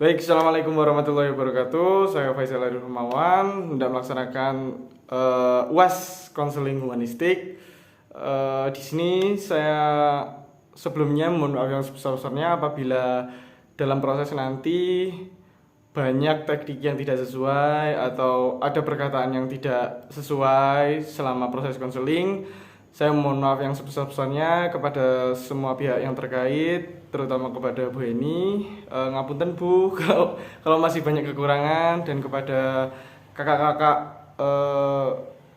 Baik, Assalamualaikum warahmatullahi wabarakatuh. Saya Faisal Arif Rumawan, hendak melaksanakan UAS konseling humanistik. Di sini saya sebelumnya mohon maaf yang sebesar-besarnya apabila dalam proses nanti banyak teknik yang tidak sesuai atau ada perkataan yang tidak sesuai selama proses konseling. Saya mohon maaf yang sebesar-besarnya kepada semua pihak yang terkait, terutama kepada Bu Eni. Ngapunten Bu, kalau masih banyak kekurangan, dan kepada kakak-kakak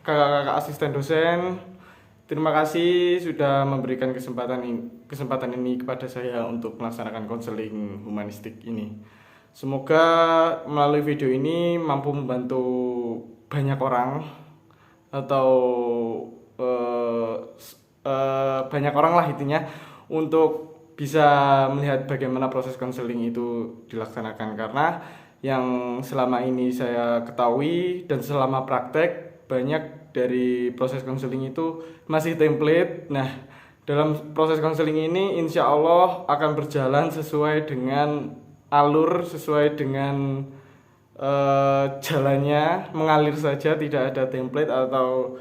kakak-kakak asisten dosen. Terima kasih sudah memberikan kesempatan ini kepada saya untuk melaksanakan konseling humanistik ini. Semoga melalui video ini mampu membantu banyak orang atau banyak orang lah intinya untuk bisa melihat bagaimana proses konseling itu dilaksanakan, karena yang selama ini saya ketahui dan selama praktek banyak dari proses konseling itu masih template. Nah, dalam proses konseling ini insya Allah akan berjalan sesuai dengan alur, sesuai dengan jalannya, mengalir saja, tidak ada template atau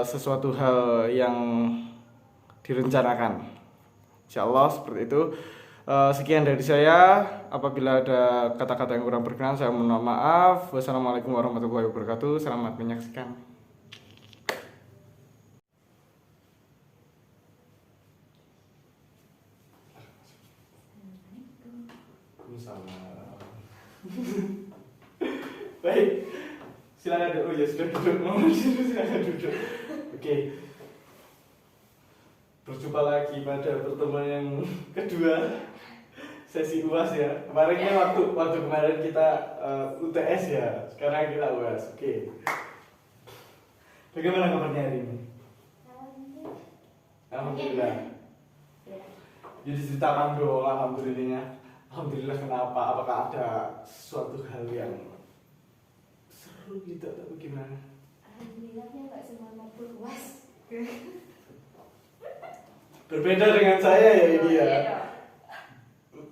sesuatu hal yang direncanakan. Insya Allah seperti itu. Sekian dari saya. Apabila ada kata-kata yang kurang berkenan, saya mohon maaf. Wassalamualaikum warahmatullahi wabarakatuh. Selamat menyaksikan. Baik, silakan duduk. Oh ya, sudah duduk. Silakan duduk. Oke. Berjumpa lagi pada pertemuan yang kedua sesi UAS ya. Kemarin kan waktu kemarin kita UTS ya. Sekarang kita UAS. Oke. Bagaimana kabarnya hari ini? Alhamdulillah. Jadi ceritakan dong, alhamdulillahnya. Alhamdulillah kenapa? Apakah ada suatu hal yang seru gitu atau bagaimana? Alhamdulillahnya nggak semua mau UAS. Berbeda dengan saya ya ini ya. Iya.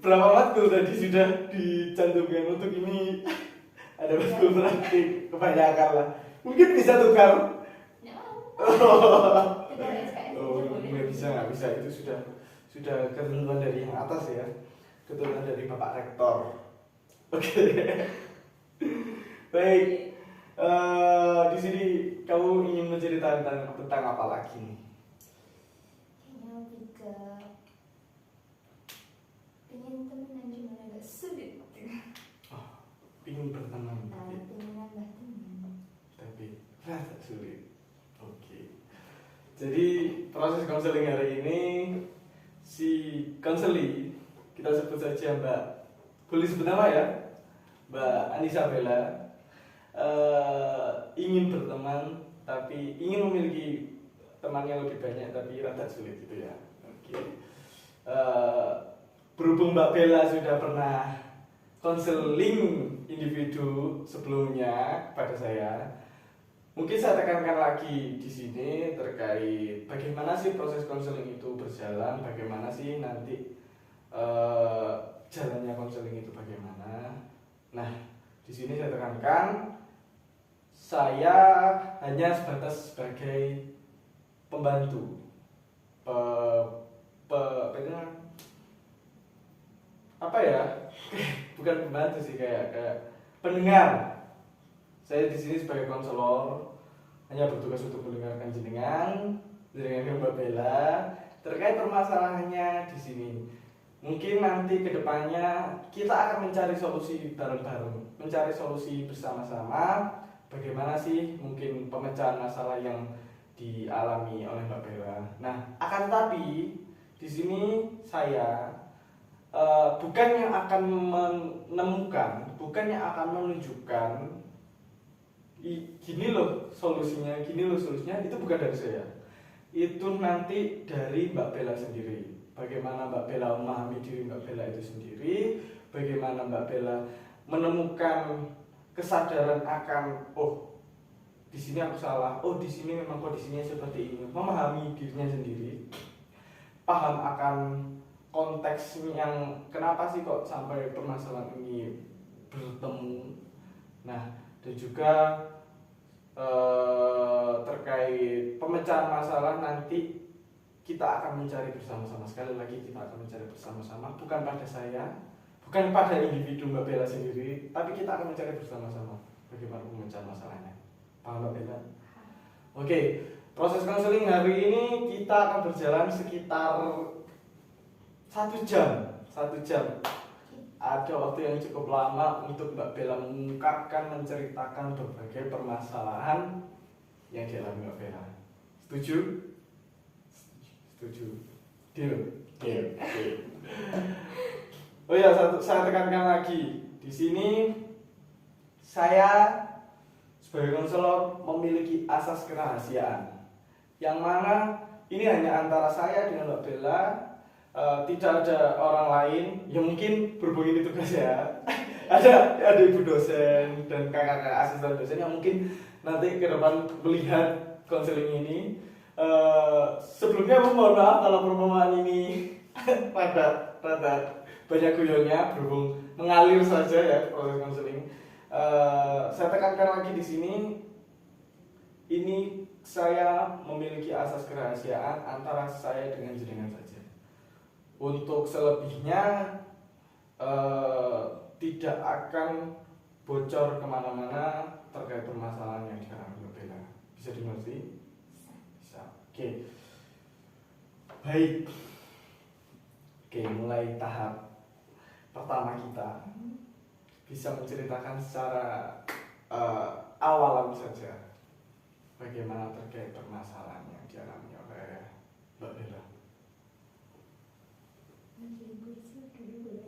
Berapa waktu tadi sudah dicantumkan untuk ini? Ada waktu praktik kebanyakan lah. Mungkin bisa tukar. Nggak bisa, itu sudah ketentuan dari yang atas ya, ketentuan dari Bapak Rektor. Oke. Baik. Di sini kamu ingin menceritakan tentang apa lagi nih? Kayaknya lebih ke pengen temenan cuman agak sulit. Ingin berteman, Pengen nambah teman. tapi rasa sulit. Oke. Jadi proses konseling hari ini, si konseli, kita sebut saja Mbak, boleh sebut nama ya, Mbak Anissa Bella, ingin berteman tapi ingin memiliki teman yang lebih banyak tapi rada sulit gitu ya. Oke. Berhubung Mbak Bella sudah pernah konseling individu sebelumnya kepada saya, mungkin saya tekankan lagi di sini terkait bagaimana sih proses konseling itu berjalan, bagaimana sih nanti jalannya konseling itu bagaimana. Nah, di sini saya tekankan saya hanya sebatas sebagai pembantu, apa ya? Bukan pembantu sih, kayak pendengar. Saya di sini sebagai konselor hanya bertugas untuk mendengarkan jenengan Mbak Bella terkait permasalahannya di sini. Mungkin nanti kedepannya kita akan mencari solusi bareng-bareng, mencari solusi bersama-sama. Bagaimana sih mungkin pemecahan masalah yang dialami oleh Mbak Bella. Nah, akan tetapi di sini saya bukan yang akan menemukan, bukan yang akan menunjukkan gini loh solusinya, itu bukan dari saya. Itu nanti dari Mbak Bella sendiri. Bagaimana Mbak Bella memahami diri Mbak Bella itu sendiri, bagaimana Mbak Bella menemukan kesadaran akan di sini aku salah, di sini memang kondisinya seperti ini, memahami dirinya sendiri, paham akan konteks yang kenapa sih kok sampai permasalahan ini bertemu. Nah, dan juga terkait pemecahan masalah nanti kita akan mencari bersama-sama. Sekali lagi kita akan mencari bersama-sama, bukan pada saya, bukan pada individu Mbak Bella sendiri, tapi kita akan mencari bersama-sama bagaimana pemecahan masalahnya. Paham Mbak Bella? Oke, proses konseling hari ini kita akan berjalan sekitar 1 jam. Ada waktu yang cukup lama untuk Mbak Bella mengungkapkan, menceritakan berbagai permasalahan yang dialami Mbak Bella. Setuju? Setuju. Deal. Oh ya, saya tekankan lagi. Di sini saya sebagai konselor memiliki asas kerahasiaan. Yang mana ini hanya antara saya dengan Mbak Bella. Tidak ada orang lain yang mungkin berhubung ini tugas ya. ada ibu dosen dan kakak-kakak asisten dosen yang mungkin nanti ke depan melihat konseling ini. Sebelumnya aku mohon maaf kalau perumpamaan ini rada banyak guyonnya, berhubung mengalir saja ya proses konseling. Saya tekankan lagi di sini, ini saya memiliki asas kerahasiaan antara saya dengan jenengan saja. Untuk selebihnya tidak akan bocor kemana-mana terkait permasalahan yang dialami Mbak Bella. Bisa dimengerti? Bisa. Oke. Baik. Oke, mulai tahap pertama kita bisa menceritakan secara awalan saja bagaimana terkait permasalahan yang dialami oleh Mbak Bella.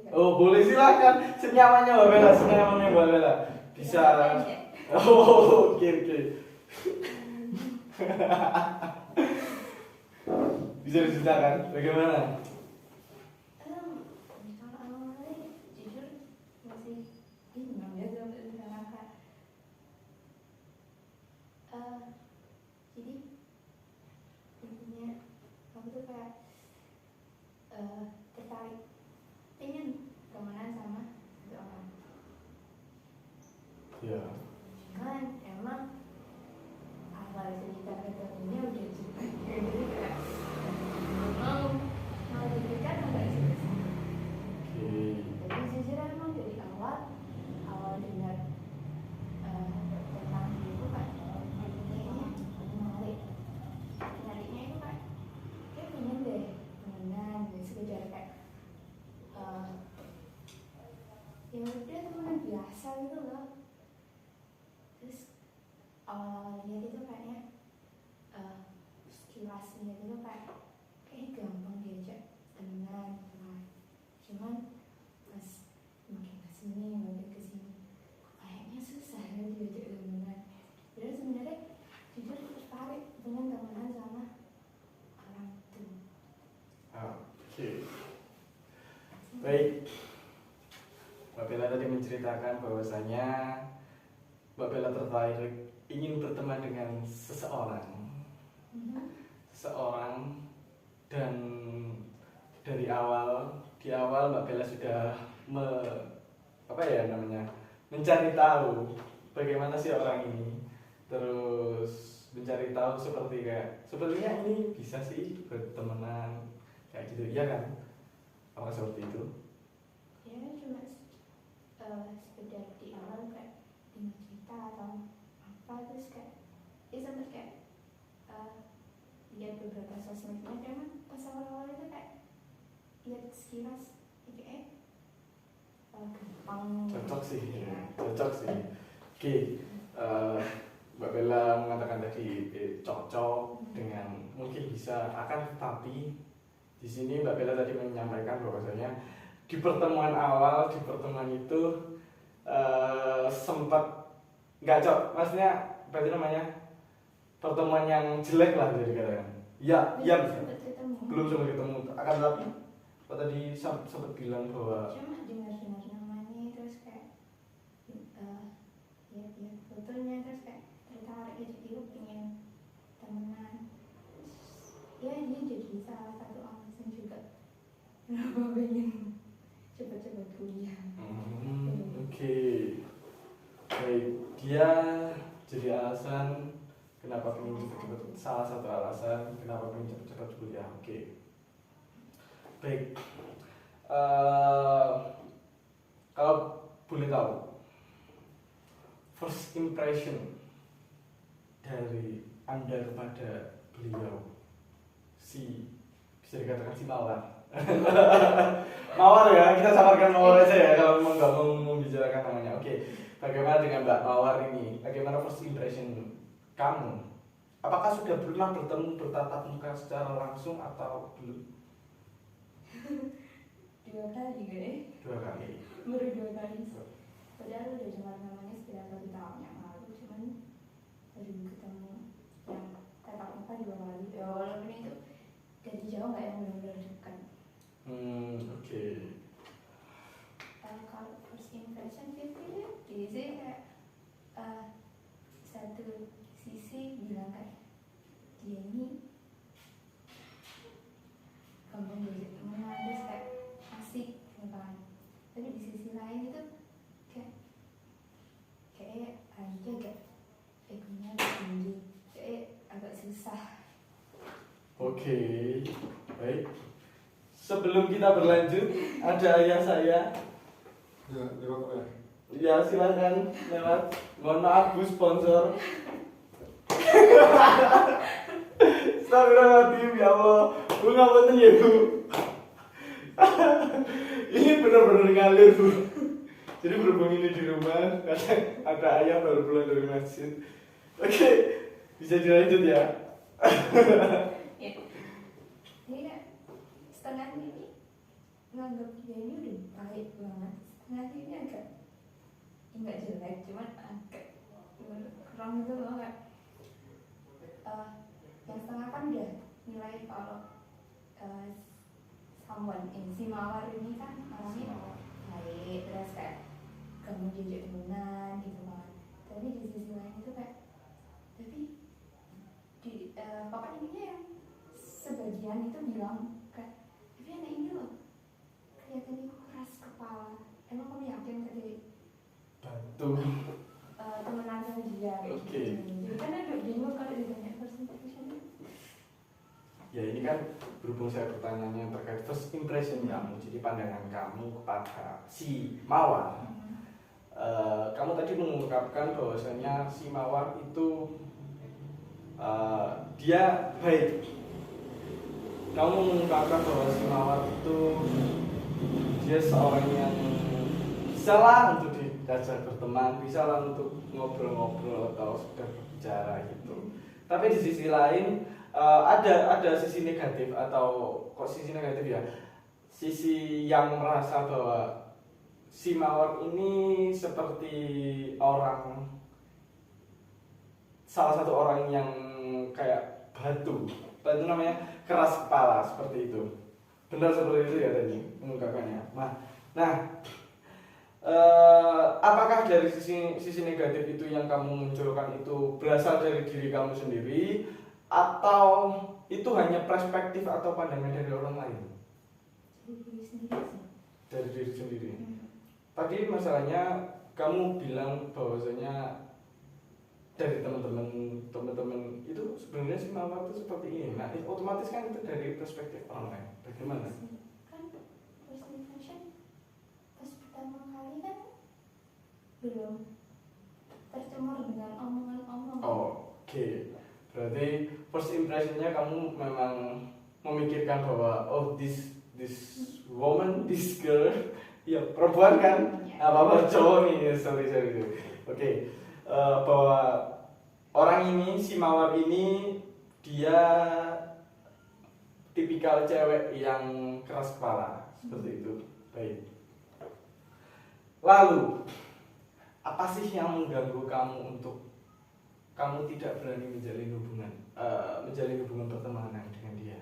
Oh, boleh, silakan. Senyamannya Mbak Bella, senyamannya Mbak Bella. Bisa. Oh, oke. Bisa diceritakan bagaimana? Kalau awalnya jujur masih bingung ya sampai sekarang Kak. Jadi intinya aku tuh kayak tertarik pengen temenan sama satu orang. Ya. Cuman emang awal cerita ketemunya udah cerita jadi kayak mau diberikan agak susah. Oke. Jadi jujur emang dari awal dengar tentang itu kan kayaknya menariknya itu kan kayak pengen deh temenan dan sekedar kayak ya udah temenan biasa gitu loh. Terus awal lihat itu kayaknya sekilas lihat itu kayak gampang diajak temenan gitu kan. Cuman pas makin kesini kayaknya susah ya diajak temenan. Jadi sebenarnya jujur tertarik dengan temenan sama orang itu. Oke. Baik. Mbak Bella tadi menceritakan bahwasanya Mbak Bella tertarik ingin berteman dengan seseorang. Dan di awal Mbak Bella sudah mencari tahu bagaimana sih orang ini, terus mencari tahu sepertinya ini bisa sih bertemanan kayak gitu, iya kan? Apa seperti itu? Ya cuma sekedar di awal kayak dengar cerita atau apa, terus kayak sempat kayak lihat beberapa sosmednya. Cuman pas awal-awal itu kayak lihat sekilas gampang. Cocok sih. Ya. Oke. Mbak Bella mengatakan tadi cocok dengan mungkin bisa akan, tetapi di sini Mbak Bella tadi menyampaikan bahwasanya di pertemuan itu sempat nggak cocok, maksudnya berarti namanya pertemuan yang jelek lah jadi katakan. Ya belum sempat ketemu. Akan tetapi Pak tadi sempat bilang bahwa cuma dengar namanya terus kayak lihat fotonya terus kayak tertarik gitu, dia pengen temenan. Ya dia jadi salah satu alasan juga kenapa pengen cepat-cepat kuliah. Oke. Baik, dia jadi alasan kenapa pengen cepet-cepet, salah satu alasan kenapa pengen cepet-cepet kuliah. Oke. Baik. Kalau boleh tahu, first impression dari Anda kepada beliau, bisa dikatakan si Mawar. Mawar ya, kita samarkan Mawar aja ya kalau memang nggak mau membicarakan namanya. Oke. Bagaimana dengan Mbak Mawar ini? Bagaimana first impression kamu? Apakah sudah pernah bertemu bertatap muka secara langsung atau belum? 2 kali deh. 2 kali. Baru 2 kali. Padahal udah dengar namanya sekitar 1 tahun yang lalu, cuman baru ketemu yang tatap muka 2 kali. Ya walaupun itu dari jauh nggak yang benar-benar dekat. Oke. Kalau first impression 50-50 sih, kayak satu sisi bilang kayak dia ini gampang diajak temenan, terus kayak asik gitu kan. Tapi di sisi lain itu kayak dia agak egonya agak tinggi, kayak agak susah. Oke. Baik. Sebelum kita berlanjut, ada ayah saya. Ya, lewat apa ya? Ya silakan lewat. Mohon maaf Bu sponsor. Astagfirullahaladzim ya Allah. Bu ngapain ya Bu? Ini benar-benar ngalir Bu. Jadi berhubung ini di rumah, kadang ada ayah baru pulang dari masjid. Oke, bisa dilanjut ya. Ya. Ini kan setengah ini nganggap dia ini udah baik banget, setengah ini agak nggak jelek, cuman agak kurang gitu loh. Kayak yang setengah kan udah nilai kalau si Mawar ini kan orangnya baik, terus kayak kamu diajak temenan gitu kan. Tapi di sisi lain itu kayak, tapi di pokoknya ini yang sebagian itu bilang kayak, tapi anak ini loh kelihatannya keras kepala. Emang kamu yakin tadi Bantu. temenan sama dia kayak Oke. gitu? Jadi kan ada bingung kalau ditanya first impression. Ya ini kan berhubung saya pertanyaannya terkait first impression kamu, jadi pandangan kamu kepada si Mawar. Kamu tadi mengungkapkan bahwasanya si Mawar itu dia baik. Kamu mengungkapkan bahwa si Mawar itu dia seorang yang bisa lah untuk diajak berteman, bisa lah untuk ngobrol-ngobrol atau sudah berbicara gitu. Tapi di sisi lain ada sisi negatif, atau kok sisi negatif ya, sisi yang merasa bahwa si Mawar ini seperti salah satu orang yang kayak batu namanya, keras kepala seperti itu. Benar seperti itu ya tadi mengungkapkannya. Nah, apakah dari sisi negatif itu yang kamu munculkan itu berasal dari diri kamu sendiri, atau itu hanya perspektif atau pandangan dari orang lain? Dari diri sendiri sih. Dari diri sendiri. Tadi masalahnya kamu bilang bahwasanya dari teman-teman itu sebenarnya si Mawar itu seperti ini. Nah, otomatis kan itu dari perspektif orang lain. Bagaimana? Kan first impression pas pertama kali kan belum tercemar dengan omongan-omongan. Oke. Berarti first impressionnya kamu memang memikirkan bahwa this woman, this girl, ya perempuan kan, apa cowok nih, sorry. Oke. Bahwa orang ini, si Mawar ini, dia tipikal cewek yang keras kepala seperti itu. Baik. Lalu apa sih yang mengganggu kamu untuk kamu tidak berani menjalin hubungan pertemanan dengan dia?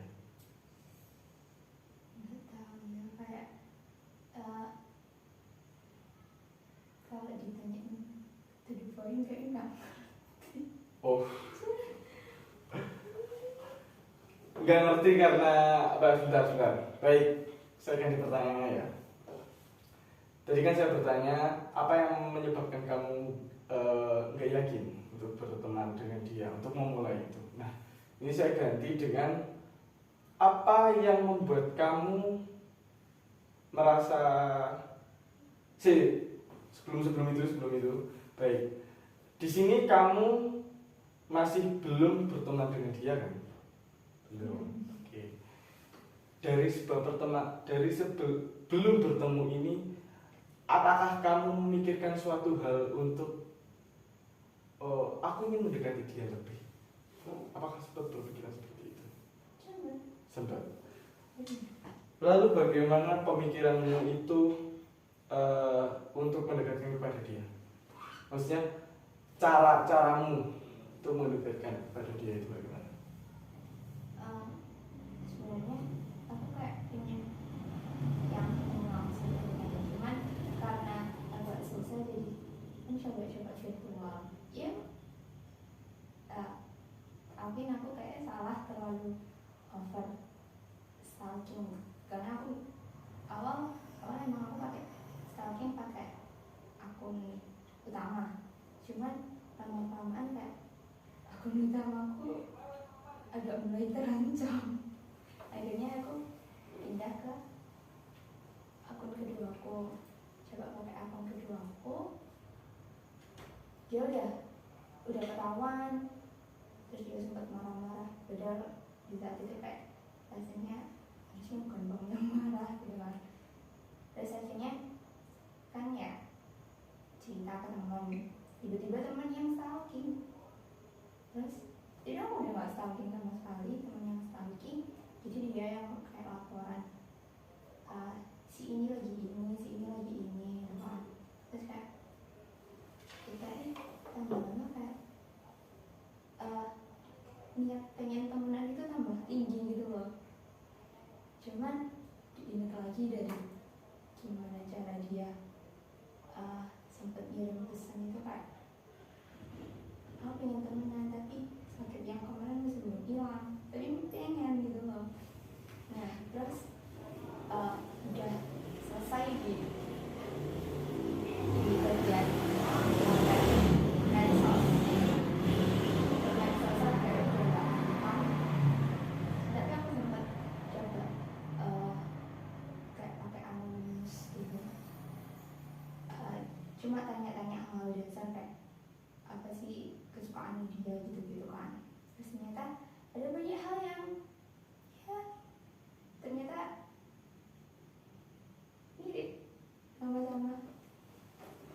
Nggak tahu ya, kayak kalau ditanyain to the point kayak enggak. Oh, nggak ngerti karena bentar. Baik, saya ganti pertanyaannya ya. Tadi kan saya bertanya apa yang menyebabkan kamu nggak yakin untuk berteman dengan dia, untuk memulai itu. Nah, ini saya ganti dengan apa yang membuat kamu merasa sebelum itu baik. Di sini kamu masih belum berteman dengan dia kan? Belum. Oke. Sebelum bertemu ini, apakah kamu memikirkan suatu hal untuk aku ingin mendekati dia lebih? Apakah sempat berpikiran seperti itu? Sempat. Lalu bagaimana pemikiranmu itu untuk mendekatkan kepada dia? Maksudnya caramu untuk mendekatkan kepada dia itu bagaimana? Sebenarnya aku kayak ingin yang langsung gitu, cuman karena agak susah jadi mencoba-coba virtual ya. Mungkin aku kayak salah terlalu over stalking, karena aku awal emang aku pakai stalking pakai akun utama, cuman lama-lamaan kayak akun utamaku agak mulai terancam. Akhirnya aku pindah ke akun kedua aku, coba pakai akun kedua aku. Dia udah ketahuan, terus dia sempat marah-marah. Padahal di saat itu kayak rasanya harusnya bukan bang yang marah gitu kan. Terus akhirnya kan ya cerita ke teman, tiba-tiba teman yang stalking. Terus jadi aku udah gak stalking sama sekali, teman yang stalking. Jadi dia yang kayak laporan, si ini lagi ini, si ini lagi ini gitu kan. Terus kayak kita tambah-tambah kayak niat pengen temenan itu tambah tinggi gitu loh. Cuman diingat lagi dari gimana cara dia sempet ngirim pesan itu kayak aku pengen temenan tapi sakit yang kemarin masih belum hilang, tapi pengen gitu loh. Nah terus udah selesai di bagian medsos kayak udah gampang, tapi aku sempat coba kayak pakai anonymous gitu, cuma tanya-tanya hal dasar kayak apa sih kesukaan dia gitu kan. Terus ternyata ada banyak hal yang ya ternyata mirip sama-sama.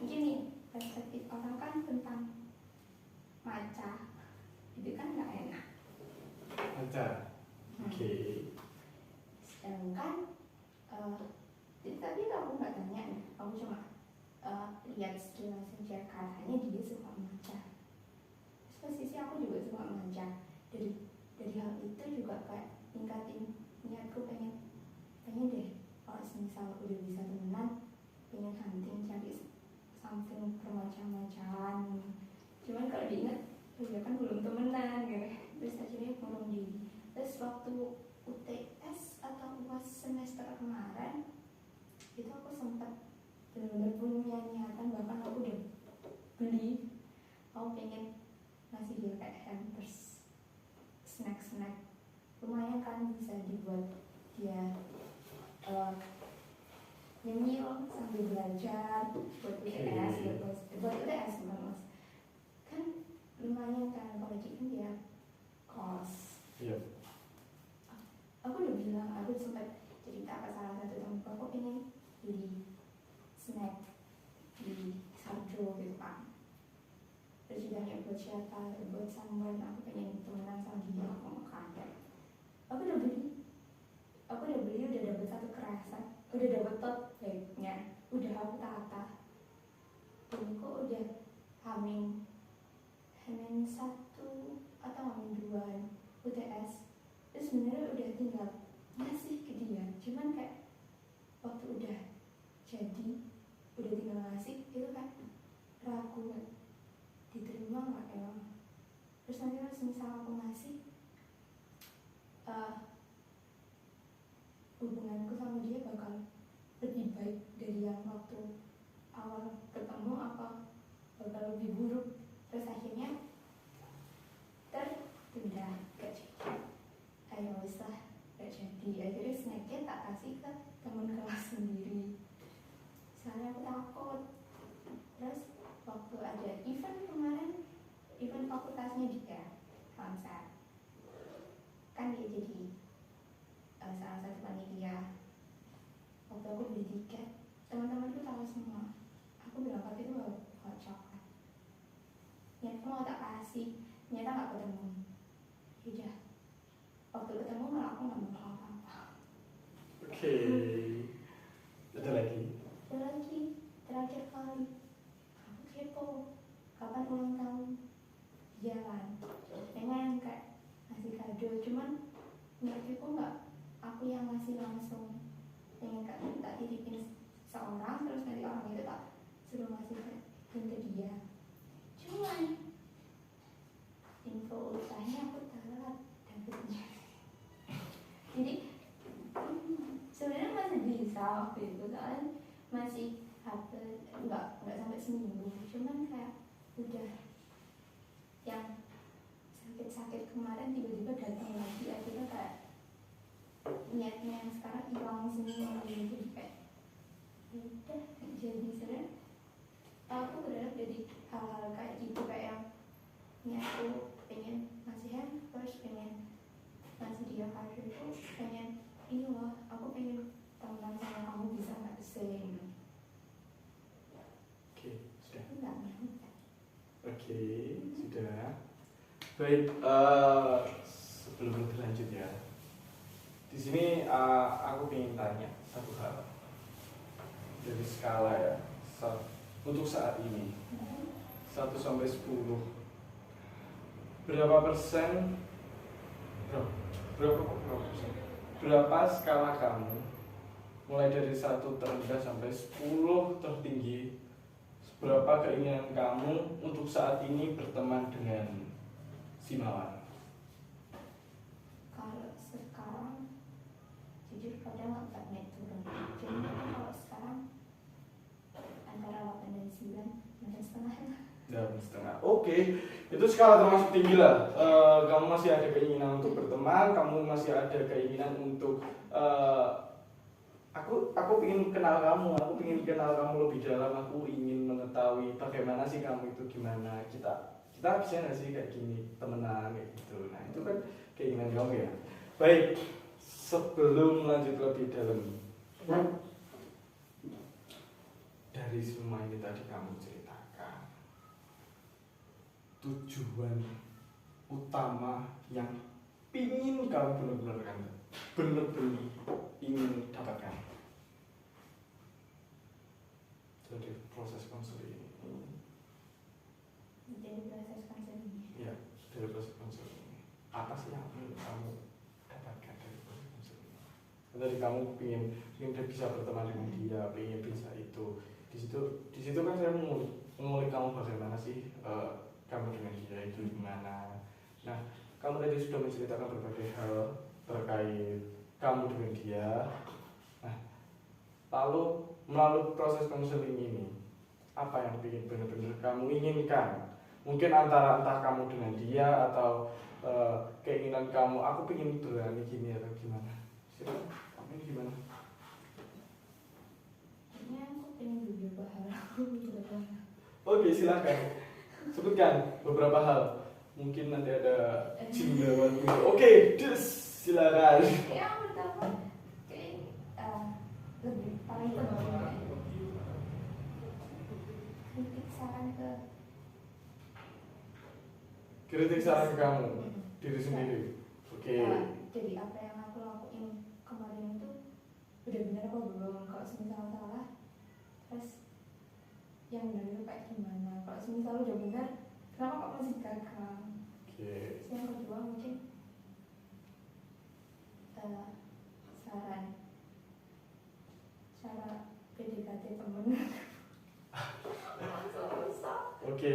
Mungkin nih perspektif orang kan tentang matcha itu kan nggak enak. Matcha. Oke. Sedangkan tapi aku nggak tanya nih, aku cuma lihat sekilas saja, katanya dia suka matcha. Posisi aku juga suka matcha. Dari hal itu juga kayak ningkatin niatku, pengen deh kalau misal udah bisa temenan, pengen hunting cari something permacam-macaman. Cuman kalau diingat ya kan belum temenan gitu. Terus akhirnya ngurung diri. Terus waktu UTS atau UAS semester kemarin itu aku sempat benar-benar punya niatan, bahkan aku udah beli, aku pengen ngasih dia kayak hampers, snack lumayan kan, bisa dibuat dia nyemil sambil belajar buat UTS, buat UTS mas kan lumayan kan, apalagi kan dia kos. Aku udah bilang, aku sempat cerita ke salah satu temanku, aku pengen beli snack di Sarjo gitu kan. Terus juga kayak buat siapa, buat someone, aku pengen temenan sama dia, aku mau kaget. Aku udah beli, udah dapet satu kerasan, udah dapet tote bagnya, udah aku tata. Ini kok udah hamin 1 atau hamin 2 UTS. Terus sebenarnya udah tinggal ngasih ke dia, cuman kayak waktu udah jadi, udah tinggal ngasih itu kan ragu kan, diterima nggak ya. Terus nanti misal aku ngasih, hubunganku sama dia bakal jadi akhirnya snacknya tak kasih ke teman kelas sendiri soalnya aku takut. Terus waktu ada event kemarin, event fakultasnya dia konser kan, dia jadi salah satu panitia. Waktu aku beli tiket, teman-teman tuh tahu semua aku berangkat itu bawa coklat. Nyata mau tak kasih, nyata nggak ketemu. Udah, waktu ketemu malah aku nggak mau apa-apa. Oke. Ada lagi? Ada lagi, terakhir kali aku kepo kapan ulang tahun jalan, pengen kayak ngasih kado, cuman niatku nggak aku yang ngasih langsung, pengen kayak tak titipin seorang terus nanti orang itu tak suruh ngasih ke dia. Cuman info ultahnya aku telat dapetnya. Jadi sebenarnya masih bisa waktu itu, soalnya masih upload nggak sampai seminggu, cuman kayak udah yang sakit-sakit kemarin tiba-tiba datang lagi, akhirnya kayak niatnya yang sekarang hilang semua. Jadi kayak udah, jadi sebenarnya aku berharap jadi hal-hal kayak gitu, kayak yang niatku pengen ngasih hampers, pengen ngasih dia kado itu pengen ini loh, aku pengen teman sama kamu bisa nggak sing. Oke, sudah. Enggak nyampe. Oke, sudah. Baik, sebelum lebih lanjut ya. Di sini aku ingin tanya satu hal. Dari skala ya, untuk saat ini 1 sampai 10, berapa persen? Berapa skala kamu mulai dari 1 terendah sampai 10 tertinggi? Berapa keinginan kamu untuk saat ini berteman dengan si Mawar? Kalau sekarang jujur kadang nggak naik turun, jadi kalau sekarang antara 8 dan 9 dan setengah lah. 8,5. Oke, itu skala termasuk tinggi lah. Kamu masih ada keinginan untuk berteman, kamu masih ada keinginan untuk aku ingin kenal kamu, aku ingin kenal kamu lebih dalam, aku ingin mengetahui bagaimana sih kamu itu, gimana kita bisa nggak sih kayak gini temenan kayak gitu. Nah itu kan keinginan kamu ya. Baik, sebelum lanjut lebih dalam, dari semua ini tadi kamu ceritakan tujuan utama yang pingin kamu benar-benar ingin dapatkan dari proses konseling ini. Jadi proses konseling. Ya, dari proses konseling ini apa sih yang ingin kamu dapatkan dari proses konseling ini? Tadi kamu ingin bisa berteman dengan dia, ingin bisa itu. Di situ kan saya mengulik kamu bagaimana sih kamu dengan dia itu gimana. Nah, kamu tadi sudah menceritakan berbagai hal terkait kamu dengan dia. Nah, lalu melalui proses konseling ini, apa yang benar-benar kamu inginkan? Mungkin entah kamu dengan dia atau keinginan kamu, aku pengen berani gini atau gimana? Silakan, kamu ini gimana? Kayaknya aku pengen beberapa hal. Oke, silakan. Sebutkan beberapa hal. Mungkin nanti ada jinggawan. Oke, silakan. Yang pertama kayak lebih paling penting kritik saran kamu diri sendiri. Oke. Jadi apa yang aku lakuin kemarin itu udah benar apa belum? Kalau semisal salah, terus yang benar itu kayak gimana? Kalau semisal udah benar, kenapa kok masih gagal? Oke. Yang kedua mungkin saran cara PDKT temen. Oke.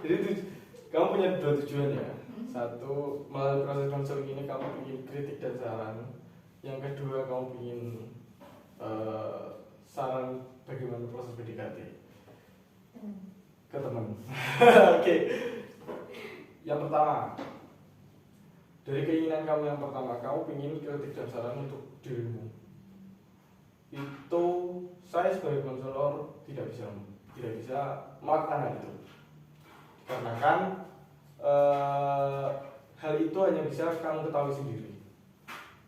Jadi kamu punya 2 tujuan ya. Satu, melalui proses konseling ini kamu ingin kritik dan saran. Yang kedua, kamu ingin saran bagaimana proses PDKT ke teman. Oke. Yang pertama, dari keinginan kamu yang pertama, kamu ingin kritik dan saran untuk dirimu. Itu saya sebagai konselor tidak bisa melakukan hal itu. Karena kan hal itu hanya bisa kamu ketahui sendiri.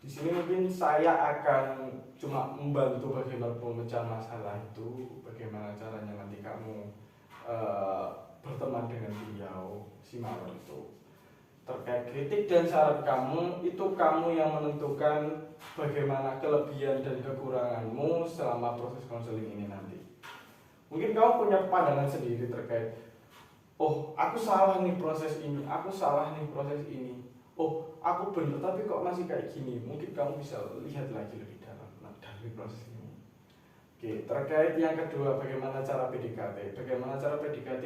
Di sini mungkin saya akan cuma membantu bagaimana pemecahan masalah itu, bagaimana caranya nanti kamu berteman dengan beliau si mawar itu. Terkait kritik dan saran kamu, itu kamu yang menentukan bagaimana kelebihan dan kekuranganmu selama proses konseling ini nanti. Mungkin kamu punya pandangan sendiri terkait, oh aku salah nih proses ini, aku salah nih proses ini, oh aku benar tapi kok masih kayak gini. Mungkin kamu bisa lihat lagi lebih dalam dari proses ini. Oke, terkait yang kedua, bagaimana cara PDKT. Bagaimana cara PDKT,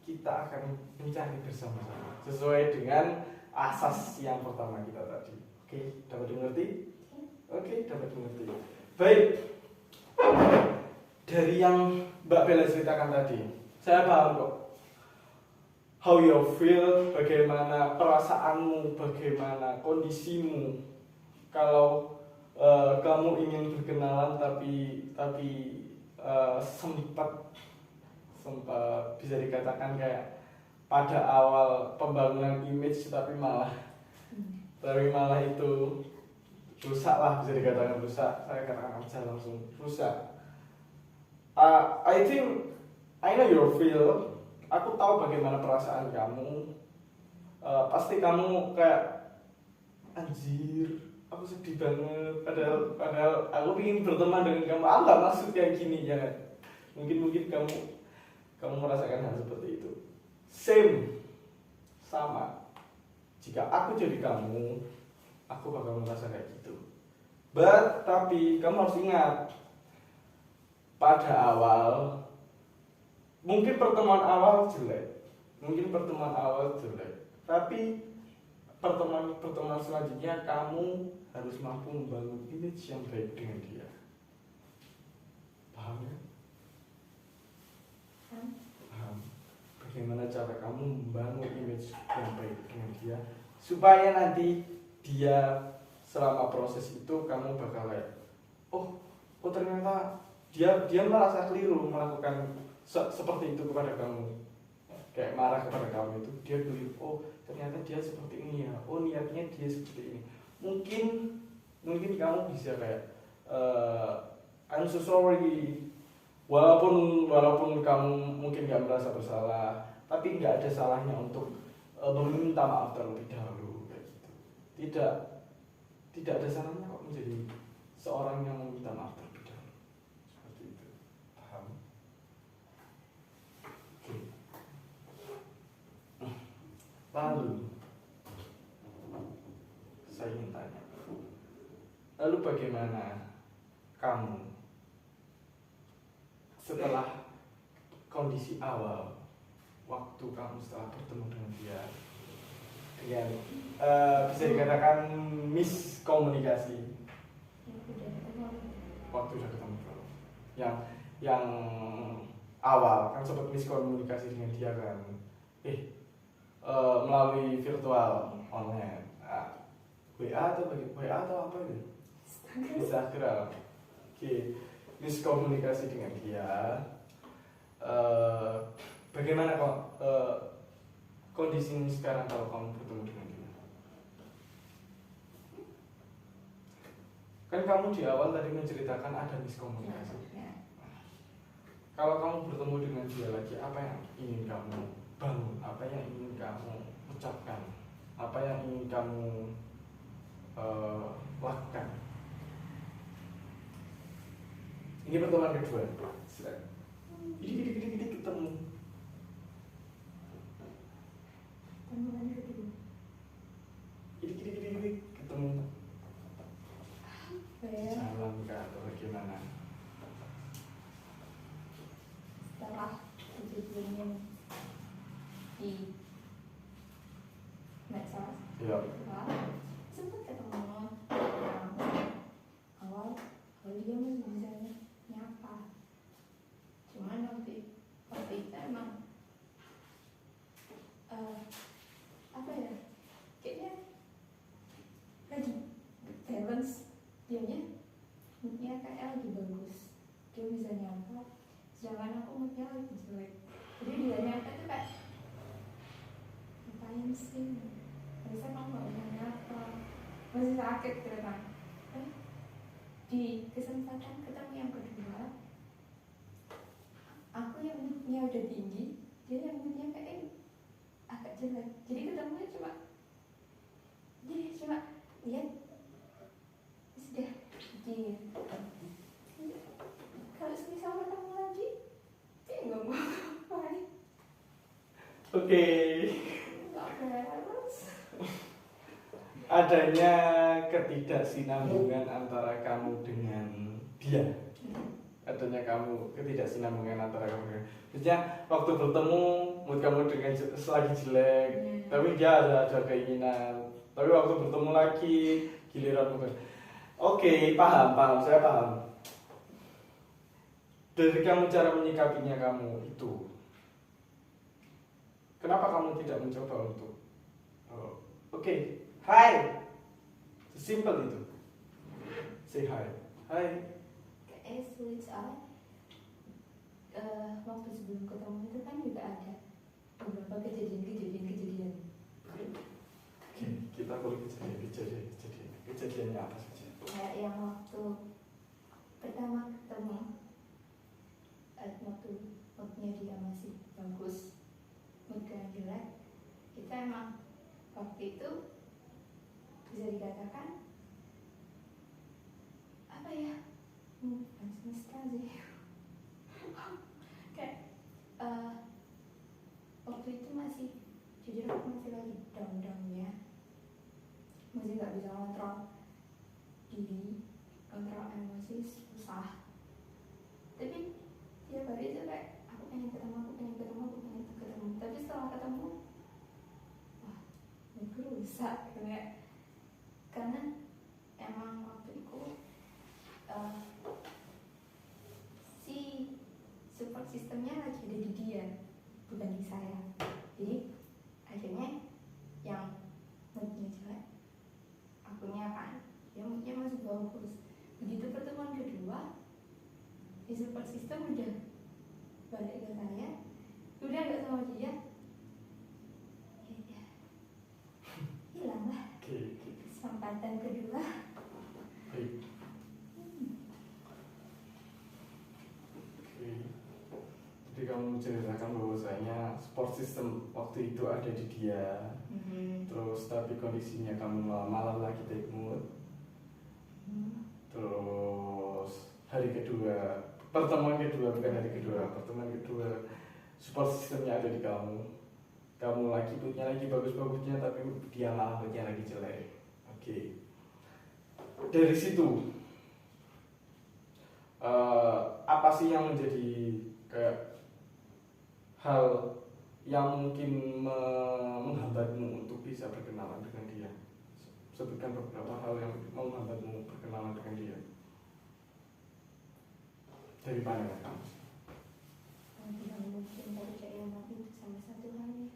kita akan mencari bersama-sama sesuai dengan asas yang pertama kita tadi. Oke, dapat dimengerti? Oke, dapat dimengerti. Baik, dari yang Mbak Bella ceritakan tadi, saya paham kok. How you feel, bagaimana perasaanmu, bagaimana kondisimu. Kalau kamu ingin berkenalan tapi sempat bisa dikatakan kayak pada awal pembangunan image tapi malah itu rusak lah, bisa dikatakan rusak. Saya katakan aja langsung rusak. I think I know your feel. Aku tahu bagaimana perasaan kamu. Pasti kamu kayak anjir, aku sedih banget. Padahal aku ingin berteman dengan kamu. Aku nggak maksud kayak gini ya kan. Mungkin kamu merasakan hal seperti itu. Sama. Jika aku jadi kamu, aku bakal merasa kayak gitu. Tapi kamu harus ingat, pada awal mungkin pertemuan awal jelek, tapi pertemuan selanjutnya kamu harus mampu membangun image yang baik dengan dia. Paham ya? Paham. Bagaimana cara kamu membangun image yang baik dengan dia supaya nanti dia selama proses itu kamu bakal kayak, oh ternyata dia merasa keliru melakukan seperti itu kepada kamu, kayak marah kepada kamu itu, dia keliru, oh ternyata dia seperti ini ya, oh niatnya dia seperti ini. Mungkin kamu bisa kayak I'm so sorry, walaupun kamu mungkin nggak merasa bersalah, tapi nggak ada salahnya untuk meminta maaf terlebih dahulu kayak gitu. Tidak ada salahnya kok menjadi seorang yang meminta maaf terlebih dahulu seperti itu. Paham? Oke. Lalu saya ingin tanya, lalu bagaimana kamu setelah kondisi awal, waktu kamu setelah bertemu dengan dia, dengan bisa dikatakan miskomunikasi, waktu udah ketemu kalau yang awal kan sempat miskomunikasi dengan dia kan, melalui virtual online, WA atau apa itu? Instagram. Oke, miskomunikasi dengan dia. Bagaimana kok kondisinya sekarang kalau kamu bertemu dengan dia? Kan kamu di awal tadi menceritakan ada miskomunikasi. Kalau kamu bertemu dengan dia lagi, apa yang ingin kamu bangun? Apa yang ingin kamu ucapkan? Apa yang ingin kamu lakukan? Ini pertemuan kedua. Gini ketemu. Gini ketemu. Salam kah atau bagaimana? Setelah 7 menit di medsos, sempat ketemu awal dia masih bisa nyapa, cuman waktu itu emang apa ya, kayaknya terus dianya moodnya kayak lagi bagus, dia bisa nyapa, sedangkan aku moodnya lagi jelek. Jadi dia nyapa tuh kayak ngapain sih, harusnya kamu gak usah nyapa, masih sakit ternyata. Di kesempatan ketemu yang kedua, aku yang moodnya udah tinggi, dia yang moodnya kayak agak jelek. Jadi ketemunya cuma lihat sudah di kalau semisal ketemu lagi dia nggak mau ngapain. Oke. Nggak beres. Adanya ketidaksinambungan antara kamu dengan dia. Adanya ketidaksinambungan antara kamu dengan maksudnya waktu bertemu mood kamu dengan lagi jelek, tapi dia ada keinginan, tapi waktu bertemu lagi giliran bukan. Oke, paham, saya paham. Dari kamu cara menyikapinya kamu itu, kenapa kamu tidak mencoba untuk oke, hai, sesimpel itu, say hi, Kayak sulit soalnya waktu sebelum ketemu itu kan juga ada beberapa kejadian. Oke, kita boleh kejadiannya apa saja? Kayak yang waktu pertama ketemu, waktu moodnya dia masih bagus, moodnya jelek, kita emang waktu itu bisa dikatakan apa ya, bukan semesta sih. Kayak waktu itu masih, jujur aku masih lagi down-downnya, masih nggak bisa kontrol diri, kontrol emosi, susah. Tapi tiap hari itu kayak aku pengen ketemu. Tapi setelah ketemu, wah, moodku rusak karena emang waktu itu si support sistemnya lagi ada di dia, bukan di saya. Jadi akhirnya yang moodnya jelek akunya kan, dia moodnya masih bagus. Begitu pertemuan kedua, di support system udah balik ke saya, udah gak sama dia, ya hilang lah kesempatan kedua. Baik. Jadi kamu ceritakan bahwasanya support system waktu itu ada di dia, terus tapi kondisinya kamu malam lagi take mood, terus pertemuan kedua support systemnya ada di kamu lagi moodnya lagi bagus-bagusnya, tapi dia malah moodnya lagi jelek. Oke. Dari situ apa sih yang menjadi kayak hal yang mungkin menghambatmu untuk bisa berkenalan dengan dia? Sebutkan beberapa hal yang menghambatmu berkenalan dengan dia dari pandangan kamu. Yang mungkin dari yang itu salah satu halnya.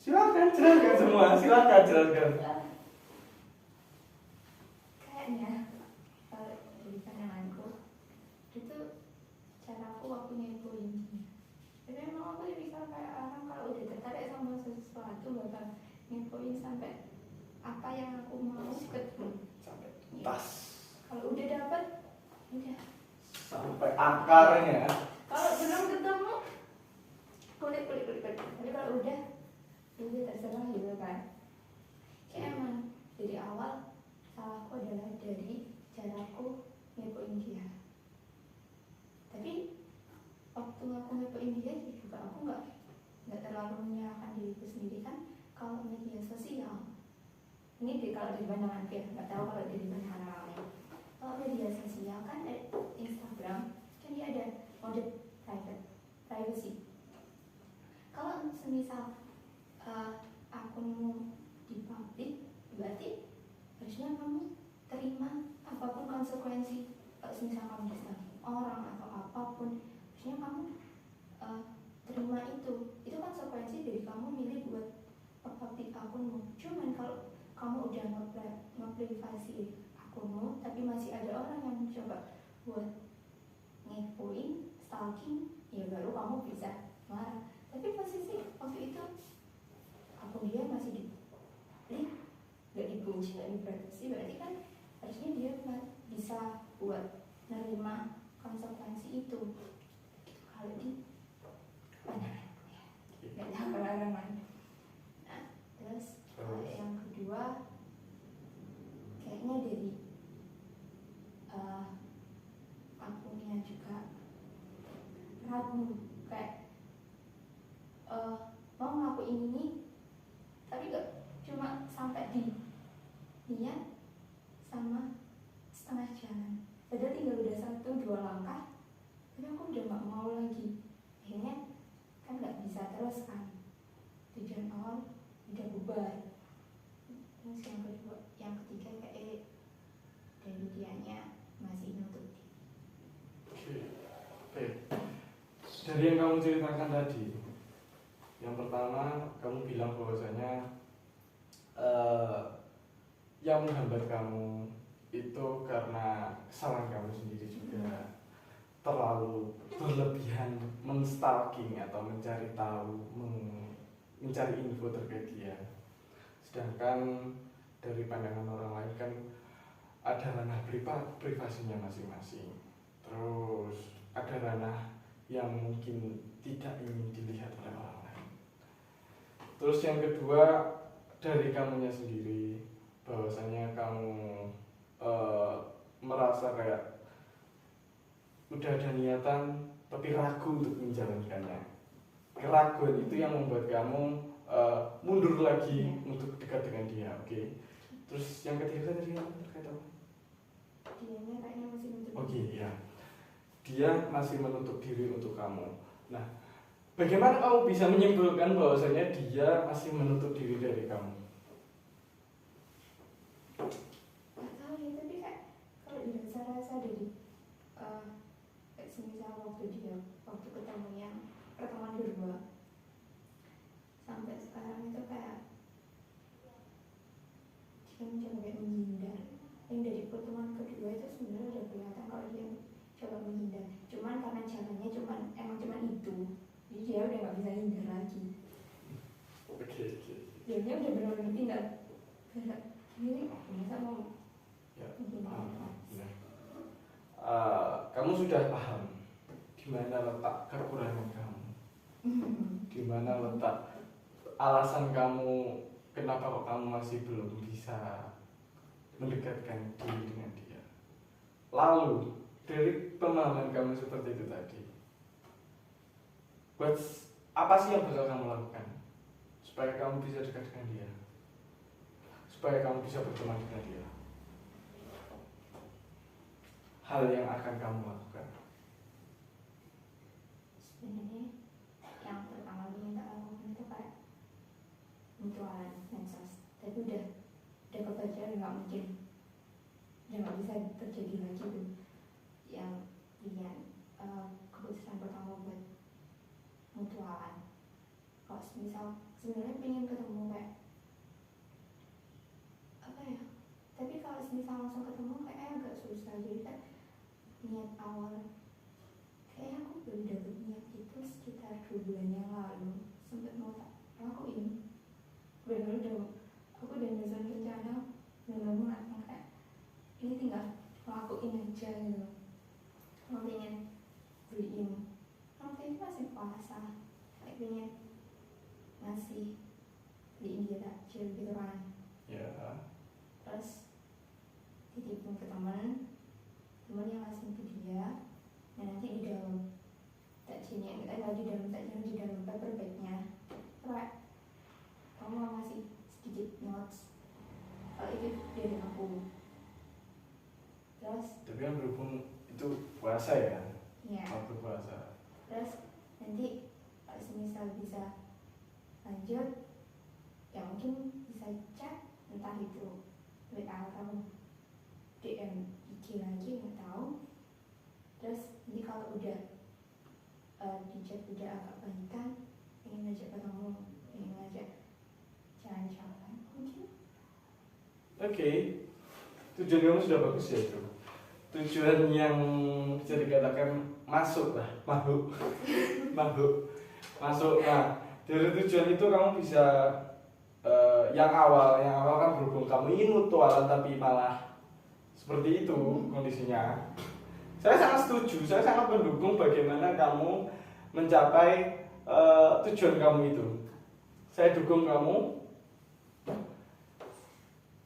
Silakan semua, jelaskan. Kayaknya kalau dari pandanganku itu caraku waktu ngepoin dia. Jadi emang aku bisa kayak orang kalau udah tertarik sama sesuatu bakal ngepoin sampai apa yang aku mau ketemu Sampai tuntas. Kalau udah dapet, udah. Sampai akarnya. Kalau belum ketemu, kulik. Tapi kalau udah terserah gitu kan. Kayak emang dari awal salahku adalah dari caraku ngepoin dia. Tapi waktu aku ngepoin dia juga aku nggak terlalu menyalahkan diriku sendiri kan. Kalau media sosial ini kalau dari pandangan dia, nggak tahu kalau dari pandangan orang lain. Kalau media sosial kan Instagram kan dia ada mode privacy. Kalau semisal akunmu di publik, berarti harusnya kamu terima apapun konsekuensi. Kalau semisal kamu disakiti orang atau apapun, harusnya kamu terima itu konsekuensi dari kamu milih buat publik akunmu. Cuman kalau kamu udah nge-privasi akunmu tapi masih ada orang yang mencoba buat ngepoin, stalking, ya baru kamu bisa marah. Tapi posisi waktu itu akun dia masih di nggak dikunci, nggak dibatasi, berarti kan harusnya dia bisa buat nerima konsekuensi itu. Kalau di pandangan ya, nggak tahu orang lain. Nah, terus kalau yang kedua kayaknya dari akunnya juga ragu, kayak mau ngelakuin ini tapi gak cuma sampai di niat sama setengah jalan, padahal tinggal udah 1-2 langkah tapi aku udah gak mau lagi. Akhirnya kan gak bisa terus kan, tujuan awal udah bubar. Terus yang ketiga kayak dari dianya masih nutup diri. Oke. Dari yang kamu ceritakan tadi, yang pertama kamu bilang bahwasanya yang menghambat kamu itu karena kesalahan kamu sendiri juga, terlalu berlebihan menstalking atau mencari tahu, mencari info terkait dia. Sedangkan dari pandangan orang lain kan ada ranah privasinya masing-masing. Terus ada ranah yang mungkin tidak ingin dilihat oleh orang lain. Terus yang kedua dari kamunya sendiri, bahwasanya kamu merasa kayak udah ada niatan tapi ragu untuk menjalankannya. Keraguan itu yang membuat kamu mundur lagi untuk dekat dengan dia. Oke. Terus yang ketiga tadi apa terkait apa? Dianya kayaknya masih nutup. Oke, ya. Dia masih menutup diri untuk kamu. Nah, bagaimana kamu bisa menyimpulkan bahwasanya dia masih menutup diri dari kamu? Gak tahu ya, tapi kayak kalau dirasa-rasa dari semisal waktu ketemu yang pertemuan kedua sampai sekarang itu kayak dia mencoba kayak menghindar. Yang dari pertemuan kedua itu sebenarnya udah kelihatan kalau dia coba menghindar, cuman karena jalannya emang itu, jadi dia udah nggak bisa hindar lagi. Oke. Dia udah benar-benar tinggal ini masa mau Ya, menghindar. ya. Kamu sudah paham di mana letak kekurangan kamu, di mana letak alasan kamu kenapa kok kamu masih belum bisa mendekatkan diri dengan dia. Lalu dari pemahaman kamu seperti itu tadi, apa sih yang bakal kamu lakukan supaya kamu bisa dekat dengan dia, supaya kamu bisa berteman dengan dia? Hal yang akan kamu lakukan. Sebenarnya yang pertama yang tak lakukan itu kayak mutualan medsos, tapi udah kebaca nggak mungkin, udah nggak bisa terjadi lagi tuh. Yang lihat keputusan pertama buat mutualan, kalau misal sebenarnya pengen ketemu kayak apa ya, tapi kalau misal langsung ketemu kayak agak susah. Jadi kan niat awal kayak aku baru dapet niat itu sekitar 2 bulan yang lalu, sempet mau tak lakuin. Aku udah nyusun rencana, bener-bener kayak ini tinggal lakuin aja gitu. Aku pengen beliin, waktu itu masih puasa, kayak pengen ngasih beliin dia takjil gitu kan. Ya. Terus titipin ke temen yang ngasih ke dia, dan nanti di dalam takjilnya di dalam paper bagnya kayak kamu mau ngasih sedikit notes kalau itu dari aku. Terus Tapi kan berhubung itu puasa ya, ya, waktu puasa. terus nanti kalau semisal bisa lanjut ya mungkin bisa chat, entah itu WA atau DM IG lagi, nggak tahu. Terus nanti kalau udah di chat udah agak baikan, pengen ngajak ketemu, pengen ngajak jalan-jalan mungkin. Oke. Itu tujuan kamu sudah bagus ya itu. Tujuan yang bisa dikatakan masuk lah, masuk. Nah, dari tujuan itu kamu bisa yang awal kan berhubung kamu ingin mutualan tapi malah seperti itu kondisinya. Saya sangat setuju, saya sangat mendukung bagaimana kamu mencapai tujuan kamu itu. Saya dukung kamu.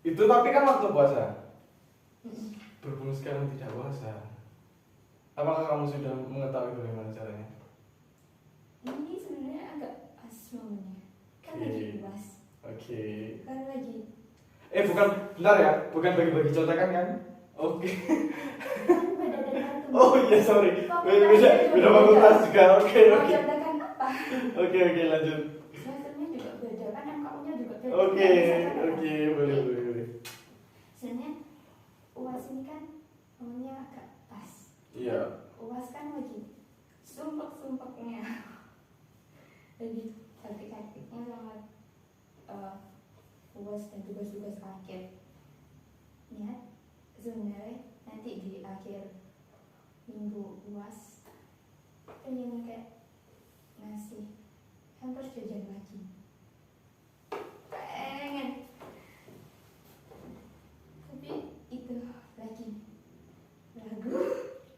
Itu tapi kan waktu puasa. Berhubung sekarang tidak puasa, apakah kamu sudah mengetahui bagaimana caranya? Ini sebenarnya agak pas momennya. Kan lagi puas. Oke. Kan lagi. Bukan, bentar ya, bukan bagi-bagi contekan kan? Oke. Kan beda dengan teman. Oh iya sorry, beda fakultas juga. Oke. Mau contekan apa? Oke lanjut. Semesternya juga beda kan, MKU-nya juga beda. Oke, boleh. Sebenarnya UAS ini kan momennya agak pas. Iya. UAS kan lagi sumpek-sumpeknya. Lagi hati-hatinya sama UAS dan tugas-tugas akhir. Niat sebenarnya nanti di akhir minggu UAS pengen kayak ngasih hampers jajan lagi. Pengen. Tapi itu lagi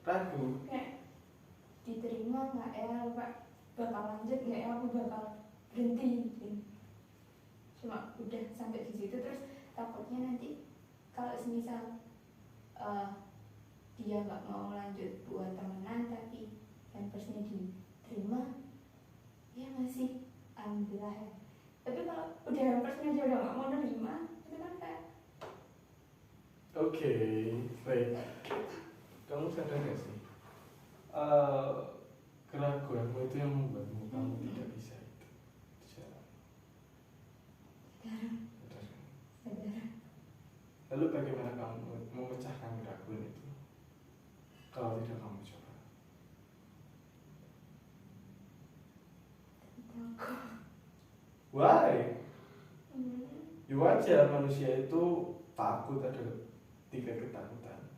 ragu kayak diterima nggak ya, Pak, bakal lanjut nggak ya, aku bakal berhenti gitu. Cuma udah sampai di situ terus takutnya nanti kalau semisal dia nggak mau lanjut buat temenan tapi hampersnya diterima, ya masih alhamdulillah ya. Tapi kalau udah hampersnya dia udah nggak mau nerima, itu kan kayak Oke, baik. Kamu sadar gak sih? Keraguanmu itu yang membuatmu kamu tidak bisa itu. Sadar. Lalu bagaimana kamu memecahkan keraguan itu? Kalau tidak kamu coba. Why? Ya wajar, manusia itu takut, ada 3 ketakutan.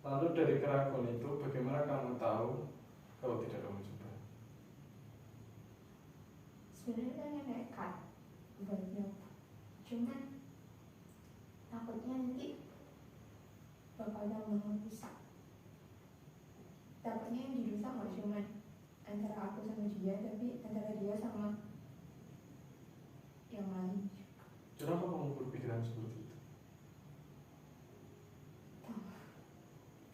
Lalu dari keraguan itu bagaimana kamu tahu kalau tidak kamu coba? sebenarnya kan nekat buat nyoba, cuman takutnya nanti bakal tambah rusak. Takutnya yang dirusak nggak cuman antara aku sama dia, tapi antara dia sama yang lain. Kenapa kamu berpikiran seperti itu?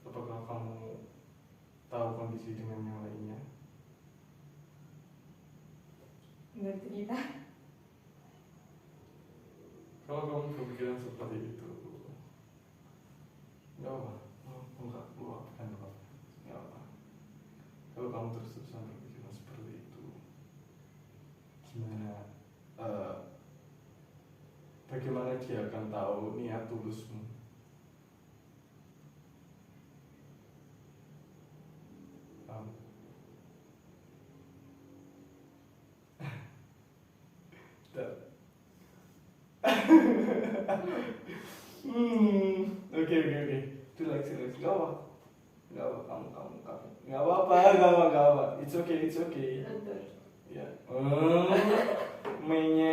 Apakah kamu tahu kondisi dengan yang lainnya? Nggak cerita. Kalau kamu berpikiran seperti itu, nggak apa, bukan apa, nggak apa. Kalau kamu terus-terusan berpikiran seperti itu, gimana? Bagaimana dia akan tahu niat tulusmu? Oke. Relax. Gak apa, kamu. Gak apa. It's okay. Ya. Mainnya.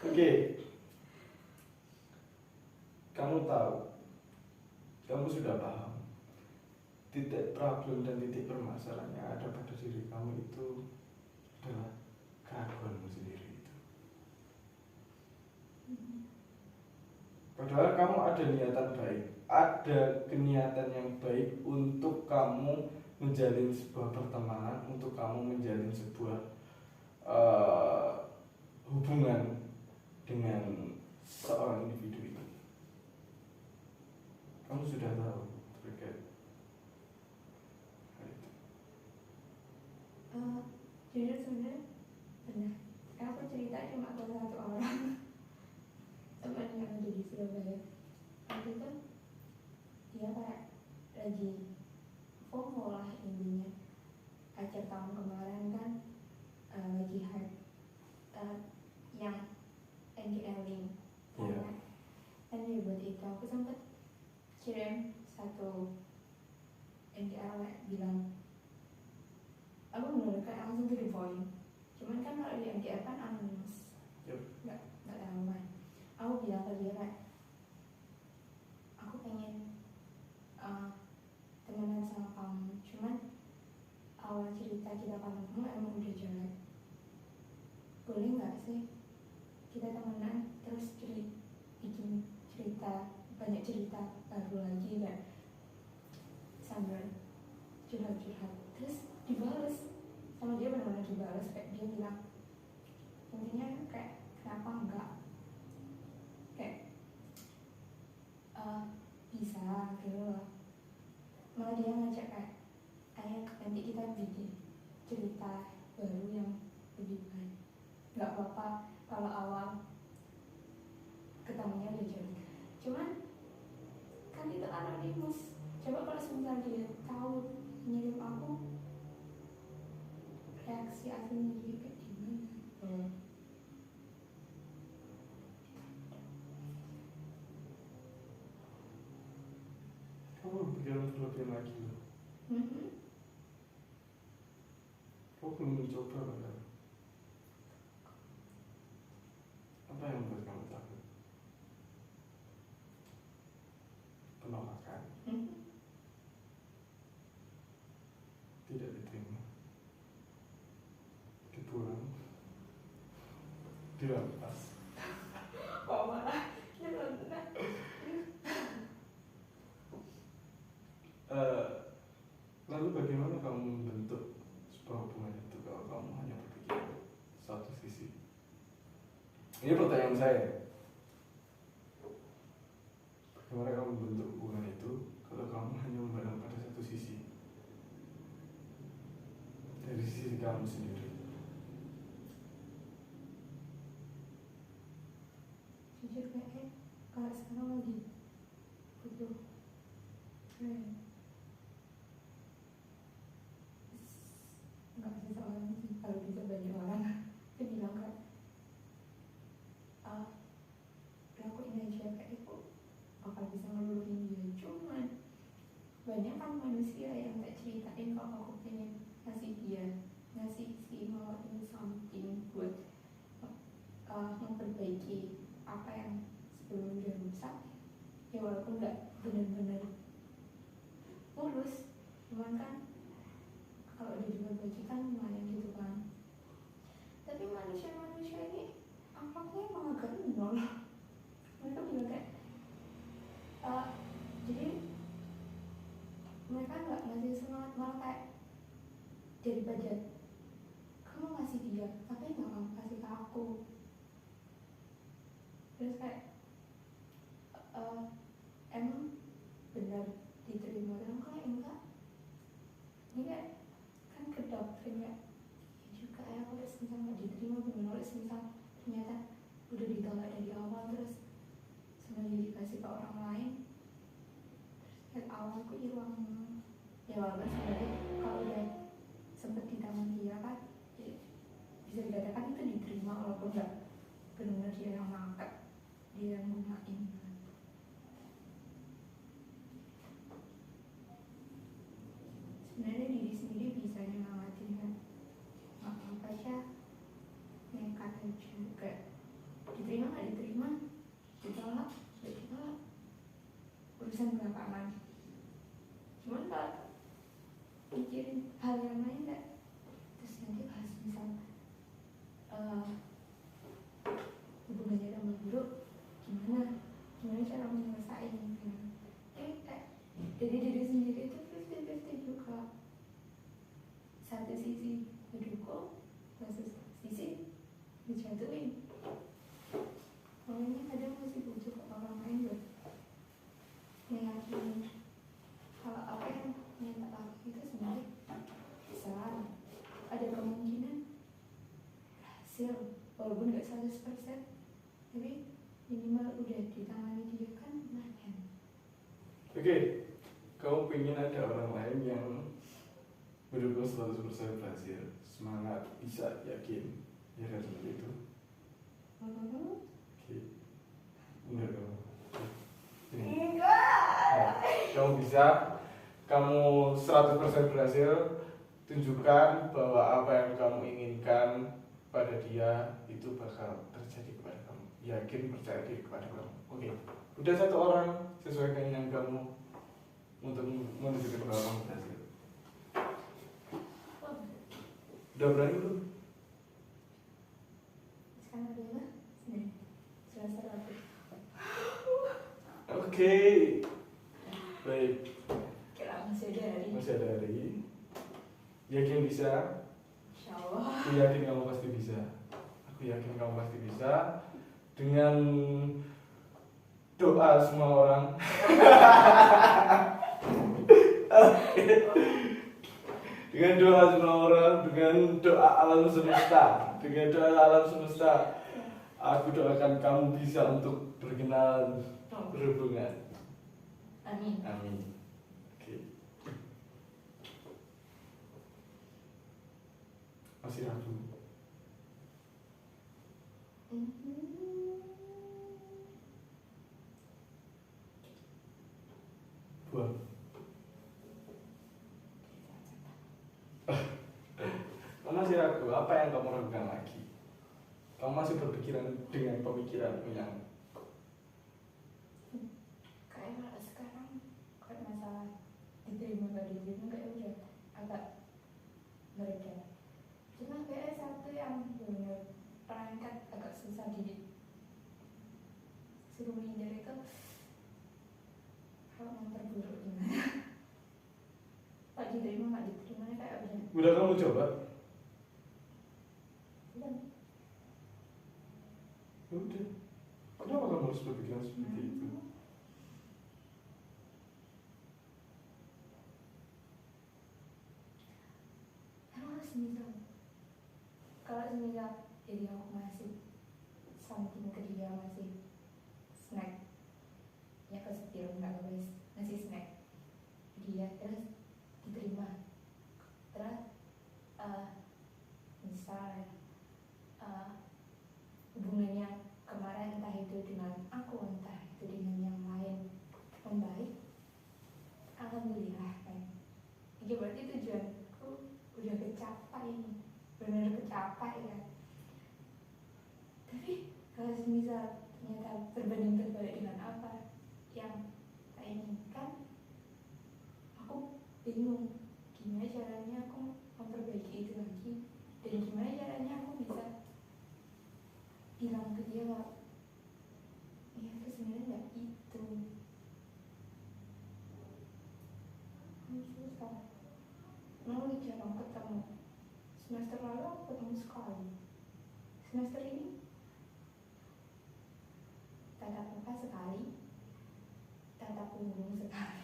Oke. Kamu tahu. Kamu sudah paham. Titik problem dan titik permasalahan yang ada pada diri kamu itu adalah keraguanmu sendiri itu. Padahal kamu ada niatan baik, ada keniatan yang baik untuk kamu menjalin sebuah pertemanan, untuk kamu menjalin sebuah hubungan dengan seorang individu itu. Kamu sudah tahu terkait hal itu. Jujur sebenarnya benar. Aku cerita cuma ke satu orang. Teman yang ada di Surabaya. Waktu itu dia kayak lagi FOMO lah intinya. Akhir tahun kemarin kan lagi hype yang NGL Link. Iya. Kan dia buat iklan aku sempet kirim satu NDR bilang aku bener kayak langsung to the point. Cuman kan kalau di NDR kan anonymous, nggak tahuan. Aku bilang ke dia kayak aku pengen temenan sama kamu, cuman awal cerita kita kamu emang udah jelek. Boleh nggak sih kita temenan terus bikin cerita, banyak cerita baru lagi kan, sambil curhat-curhat. Terus dibales sama dia, benar-benar dibales kayak dia bilang intinya kayak kenapa enggak, kayak bisa gitu loh. Malah dia ngajak kayak ayo nanti kita bikin cerita baru yang lebih baik, nggak apa-apa kalau awal ketemunya udah jelek. Cuman kan itu anonimus. Coba kalau sebentar dia tahu ngirim aku, reaksi aslinya dia kayak gimana? Kamu pikiran terlebih lagi loh. Kamu belum mencoba kan? Apa yang membuat kamu takut? Penolakan, tidak diterima, dibuang, dirampas. Kok malah nyelontek? Lalu bagaimana kamu membentuk sebuah hubungan itu kalau kamu hanya berpikir satu sisi? Ini pertanyaan saya. Bagaimana kamu membentuk hubungan itu kalau kamu hanya memandang pada satu sisi? Dari sisi kamu sendiri. Jujur kayak kalau sekarang lagi butuh friend, nggak bisa seorang sih, kalau bisa banyak orang. Dia bilang kayak lakuin aja, kayak itu bakal bisa ngeluluhin dia. Cuman banyak kan manusia yang tak ceritain kalau aku pengen ngasih dia, ngasih si mawar ini something buat memperbaiki apa yang sebelum dia rusak. Ya walaupun nggak benar-benar mulus, cuman kan kalau udah diperbaiki kan lumayan gitu kan. Tapi manusia-manusia ini akhlaknya emang agak nol. Mereka bilang kayak jadi mereka nggak ngasih semangat, malah kayak daripada kamu ngasih dia tapi nggak kamu kasih ke aku. Terus kayak emang benar diterima, dan kalau enggak ini kayak kan ke doktrin ya juga ya. Kalau misal nggak diterima benar, misal ternyata udah ditolak dari awal terus sebenarnya dikasih ke orang lain, terus awalku hilang. Ya walaupun sebenarnya kalau udah sempet di tangan dia kan ya, bisa dikatakan itu diterima walaupun nggak benar-benar dia yang ngangkat, dia yang gunain. Sebenarnya diri sendiri bisa nyemangatin kan, nggak apa-apa aja, nekat aja, kayak diterima nggak diterima, ditolak nggak ditolak, urusan belakangan. Cuman kalau mikirin hal yang lain nggak, terus nanti pas misal hubungannya udah memburuk, gimana cara menyelesaikan kayak dari diri sendiri itu 50-50 juga. Satu sisi mendukung, satu sisi dijatuhin. Pokoknya kadang masih butuh orang lain buat meyakini kalau apa yang minta aku itu sebenarnya salah. Ada kemungkinan berhasil walaupun nggak 100%, tapi minimal udah ditangani dia kan lumayan. Oke, kamu pengen ada orang lain yang mendukung 100% berhasil, semangat, bisa, yakin, ya kan seperti itu. Oke, benar kamu. Ini. Enggak. Nah, kamu bisa, kamu 100% berhasil. Tunjukkan bahwa apa yang kamu inginkan pada dia itu bakal terjadi kepada kamu. Yakin, percaya diri kepada kamu. Oke, udah satu orang sesuai keinginan kamu untuk menunjukkan bahwa kamu berhasil. Udah berani belum? Sekarang adalah sini. Selesai lagi. Oke, baik. Kira masih ada hari. Masih ada hari. Yakin bisa? Insya Allah. Aku yakin kamu pasti bisa. Aku yakin kamu pasti bisa. Dengan doa semua orang. Dengan doa semua orang, dengan doa alam semesta, aku doakan kamu bisa untuk berkenalan, berhubungan. Amin. Amin. Oke. Masih ragu. Buang. Kamu masih ragu, apa yang kamu ragukan lagi? Kamu masih berpikiran dengan pemikiranmu yang Kayak sekarang kayak masalah diterima gak diterima kayak udah agak mereda. Cuma kayak satu yang benar perangkat agak susah di suruh minder itu kalau yang terburuk gimana? Pak diterima nggak diterima kayak udah kamu coba? belum. Udah. Kenapa kamu harus berpikiran seperti itu? Emang semisal kalau semisal jadi aku masih something ke dia masih snack ya kesetir nggak guys ngasih snack dia terus diterima terus misalnya hubungannya kemarin entah itu dengan aku entah itu dengan yang lain membaik alhamdulillah kan ya berarti tujuanku udah kecapai nih benar kecapai kan tapi kalau semisal ternyata berbanding terbalik dengan apa yang saya inginkan aku bingung gimana caranya aku memperbaiki itu lagi dan gimana caranya aku bisa bilang ke dia kalau ya itu sebenarnya nggak itu susah mau jarang ketemu semester lalu aku ketemu sekali semester ini tatap muka sekali tatap punggung sekali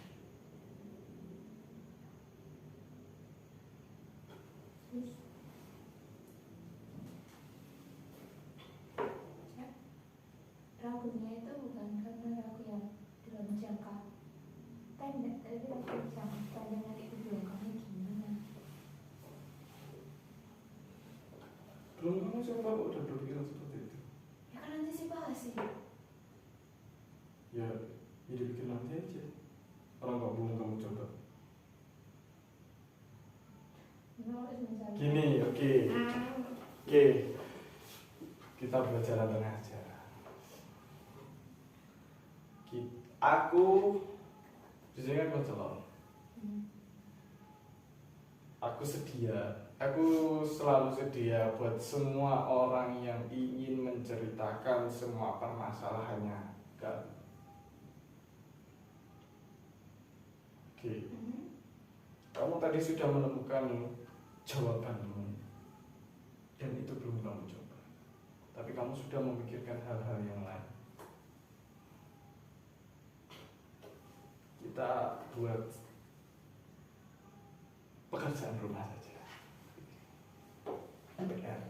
terus ya, ragunya itu bukan karena ragu yang dalam jangka pendek tapi ragu jangka panjang nanti keberuntungannya gimana Belum kamu coba kok udah berpikiran seperti itu. ya kan antisipasi Ya dipikir nanti aja. Orang kok belum kamu coba. memang harus misalnya Gini, oke. Kita berjalan tengah aja. Aku jujurnya konselor. Aku sedia. Aku selalu sedia buat semua orang yang ingin menceritakan semua permasalahannya. Oke. Kamu tadi sudah menemukan jawabanmu dan itu belum kamu coba. Tapi kamu sudah memikirkan hal-hal yang lain. Kita buat pekerjaan rumah saja. PR.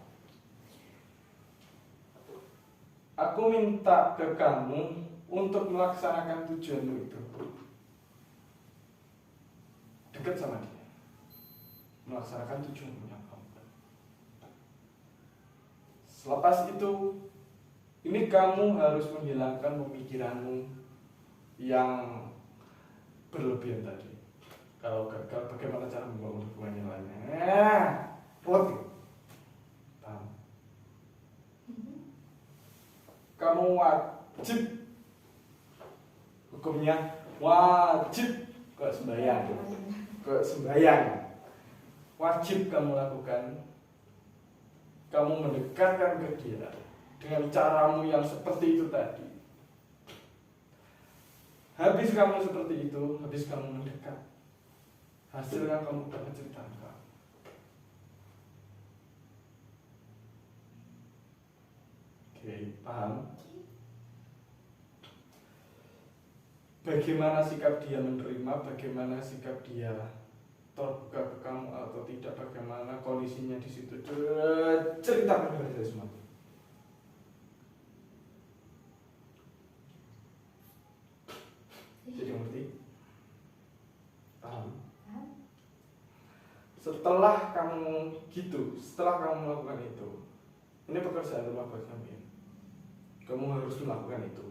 Aku minta ke kamu untuk melaksanakan tujuanmu itu. Dekat sama dia. Melaksanakan tujuanmu yang kamu. Selepas itu, ini kamu harus menghilangkan pemikiranmu yang berlebihan tadi. Kalau gagal, bagaimana cara membangun hubungan yang lainnya? Roti. Paham? Kamu wajib, hukumnya wajib ke sembahyang, wajib kamu lakukan. Kamu mendekatkan ke dia dengan caramu yang seperti itu tadi. Habis kamu seperti itu, habis kamu mendekat, hasilnya kamu dapat ceritakan. Oke, paham? Bagaimana sikap dia menerima, bagaimana sikap dia terbuka ke kamu atau tidak, bagaimana kondisinya di situ. Ceritakan kepada saya semua. Jadi ngerti? Paham? Setelah kamu gitu, setelah kamu melakukan itu, ini pekerjaan rumah buat kamu. Kamu harus melakukan itu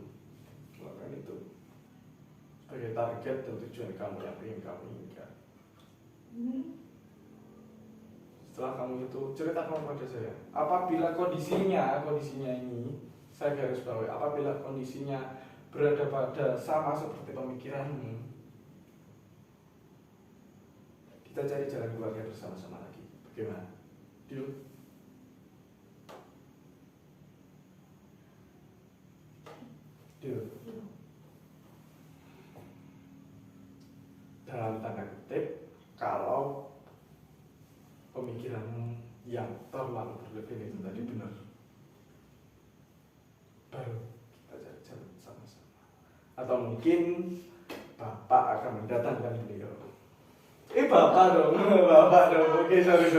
sebagai target dan tujuan kamu yang ingin kamu inginkan. Setelah kamu itu ceritakan kepada saya. Apabila kondisinya ini, saya garis bawahi, apabila kondisinya berada pada sama seperti pemikiranmu, kita cari jalan keluarnya bersama-sama lagi. Bagaimana? Deal? Deal. Dalam tanda kutip, kalau pemikiranmu yang terlalu berlebihan itu tadi benar, baru kita cari jalan sama-sama. Atau mungkin Bapak akan mendatangkan beliau. Bapak dong. Oke, sorry.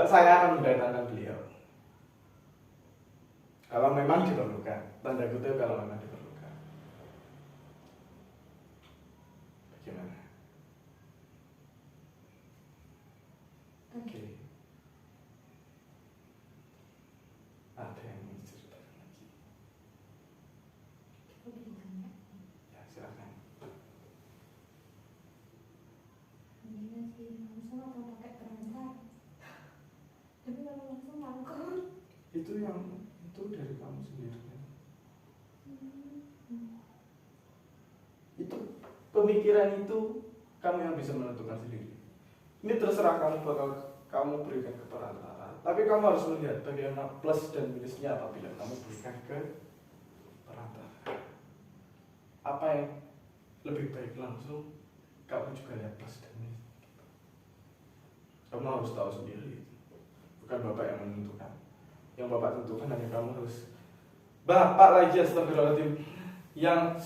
Saya akan mendatangkan beliau. Kalau memang diperlukan, tanda kutip kalau memang diperlukan. Bagaimana? Oke. Ada yang ingin ceritakan lagi? Ya, silakan. Iya sih, langsung atau pakai perangkat. Tapi kalau langsung langsung. Itu dari kamu sendiri. Itu pemikiran itu kamu yang bisa menentukan sendiri. Ini terserah kamu bakal kamu berikan ke perantara. Tapi kamu harus melihat bagaimana plus dan minusnya apabila kamu berikan ke perantara. Apa yang lebih baik langsung, kamu juga lihat plus dan minus. Kamu harus tahu sendiri. Bukan Bapak yang menentukan. Yang Bapak tentukan hanya kamu harus. Bapak lagi astagfirullahaladzim. Yang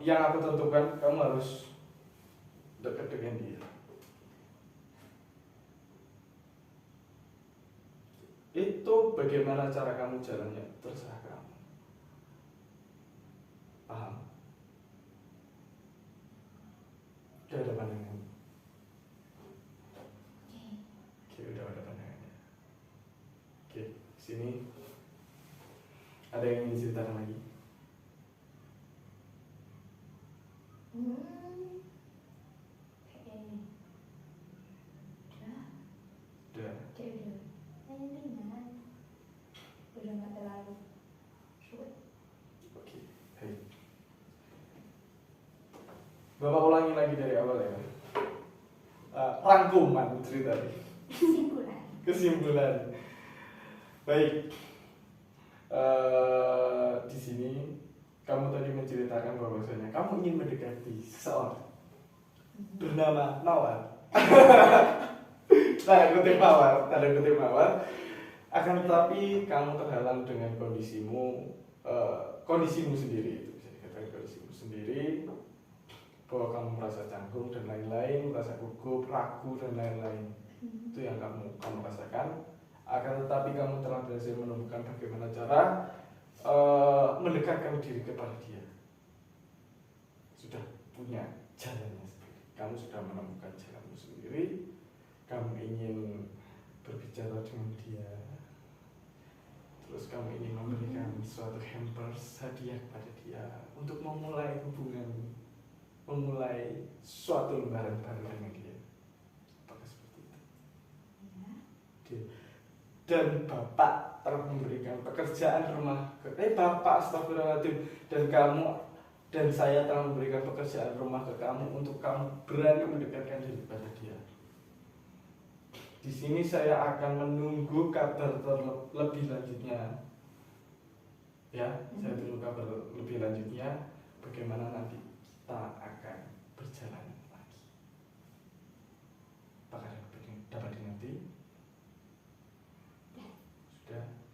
aku tentukan, kamu harus dekat dengan dia. Itu bagaimana cara kamu jalannya, terserah kamu. Paham? Udah ada pandangan? Oke, udah ada pandangannya. Oke, sini ada yang ingin ceritakan lagi? Udah. Udah nggak terlalu sulit. Oke, baik. Bapak ulangi lagi dari awal ya. Rangkuman cerita ini. Kesimpulan. Baik. Di sini kamu tadi menceritakan bahwasanya kamu ingin mendekati seseorang bernama Mawar. Tanda kutip Mawar. Akan tetapi kamu terhalang dengan kondisimu sendiri, itu bisa dikatakan kondisimu sendiri, bahwa kamu merasa canggung dan lain-lain, merasa gugup, ragu dan lain-lain. Itu yang kamu rasakan. Akan tetapi kamu telah berhasil menemukan bagaimana cara mendekatkan diri kepada dia. Sudah punya jalannya sendiri. Kamu sudah menemukan jalanmu sendiri. Kamu ingin berbicara dengan dia, terus kamu ingin memberikan suatu hampers hadiah kepada dia untuk memulai hubungan, memulai suatu lembaran baru dengan dia. Apakah seperti itu? Ya. Oke. Dan bapak telah memberikan pekerjaan rumah bapak, astagfirullahaladzim, dan saya telah memberikan pekerjaan rumah ke kamu untuk kamu berani mendekatkan diri pada dia. Di sini saya akan menunggu kabar lebih lanjutnya. Ya, saya tunggu kabar lebih lanjutnya bagaimana nanti kita akan berjalan lagi. Apakah dapat dimengerti?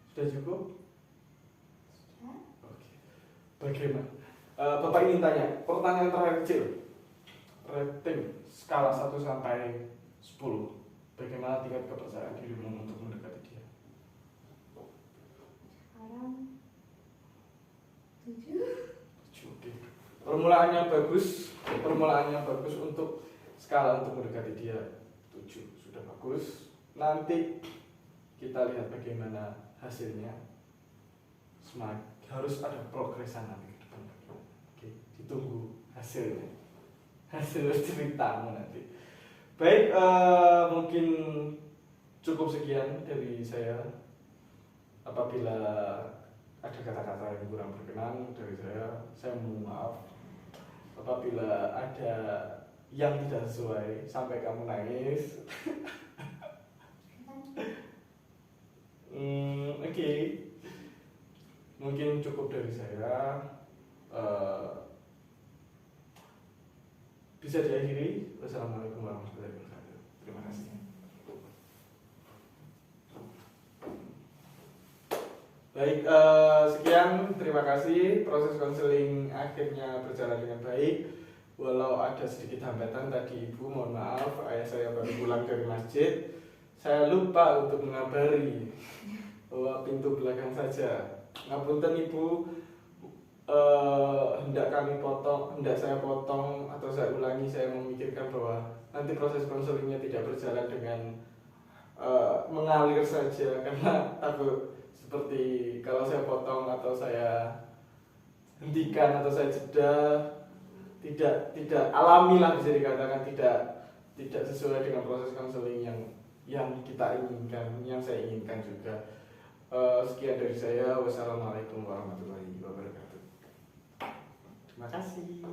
Sudah cukup? Sudah. Oke. Bagaimana? Bapak ingin tanya, pertanyaan terakhir kecil. Rating skala 1 sampai 10. Bagaimana tingkat kepercayaan dirimu untuk mendekati dia? Sekarang 7. Oke. Permulaannya bagus untuk skala untuk mendekati dia 7. Sudah bagus. Nanti kita lihat bagaimana hasilnya. Harus ada progresan nanti ke depan. Oke, ditunggu hasilnya. Hasil ceritamu nanti. Baik, mungkin cukup sekian dari saya. Apabila ada kata-kata yang kurang berkenan dari saya mohon maaf. Apabila ada yang tidak sesuai sampai kamu nangis. Oke. Mungkin cukup dari saya. Bisa diakhiri. Wassalamualaikum warahmatullahi wabarakatuh. Terima kasih. Baik, sekian, terima kasih. Proses konseling akhirnya berjalan dengan baik. Walau ada sedikit hambatan tadi Ibu, mohon maaf, ayah saya baru pulang dari masjid. Saya lupa untuk mengabari bahwa pintu belakang saja. Ngapunten Ibu, hendak saya potong atau saya ulangi. Saya memikirkan bahwa nanti proses konselingnya tidak berjalan dengan mengalir saja, karena takut seperti kalau saya potong atau saya hentikan atau saya jeda tidak alami lah, bisa dikatakan tidak sesuai dengan proses konseling yang kita inginkan, yang saya inginkan juga. Sekian dari saya. Wassalamualaikum warahmatullahi wabarakatuh. Terima kasih.